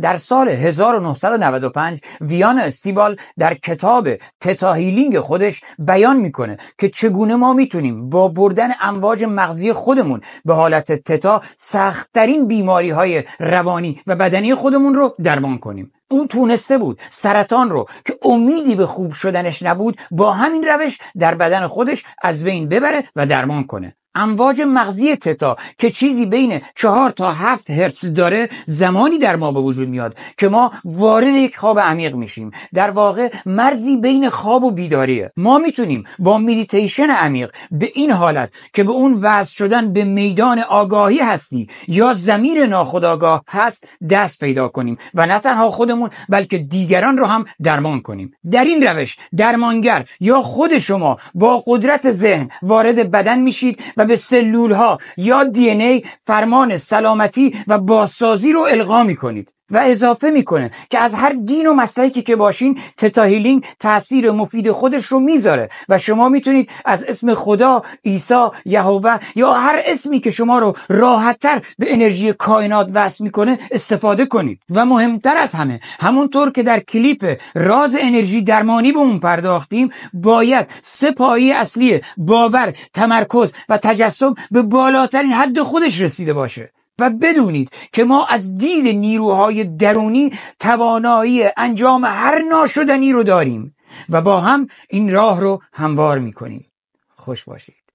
در سال 1995 ویان استیبال در کتاب تتا هیلینگ خودش بیان میکنه که چگونه ما میتونیم با بردن امواج مغزی خودمون به حالت تتا سخت‌ترین بیماری‌های روانی و بدنی خودمون رو درمان کنیم. اون تونسته بود سرطان رو که امیدی به خوب شدنش نبود با همین روش در بدن خودش از بین ببره و درمان کنه. امواج مغزی تتا که چیزی بین 4 تا 7 هرتز داره زمانی در ما به وجود میاد که ما وارد یک خواب عمیق میشیم. در واقع مرزی بین خواب و بیداریه. ما میتونیم با مدیتیشن عمیق به این حالت که به اون وصل شدن به میدان آگاهی هستی یا ضمیر ناخودآگاه هست دست پیدا کنیم و نه تنها خودمون بلکه دیگران رو هم درمان کنیم. در این روش درمانگر یا خود شما با قدرت ذهن وارد بدن میشید و به سلول ها یا دی ان ای فرمان سلامتی و بازسازی رو القا میکنید و اضافه میکنه که از هر دین و مسلکی که باشین تتا هیلینگ تأثیر مفید خودش رو میذاره و شما میتونید از اسم خدا، عیسی، یهوه یا هر اسمی که شما رو راحت‌تر به انرژی کائنات وصل میکنه استفاده کنید. و مهمتر از همه، همونطور که در کلیپ راز انرژی درمانی به اون پرداختیم، باید 3 پایه اصلی باور، تمرکز و تجسم به بالاترین حد خودش رسیده باشه. و بدونید که ما از دید نیروهای درونی توانایی انجام هر ناشدنی رو داریم و با هم این راه رو هموار میکنیم. خوش باشید.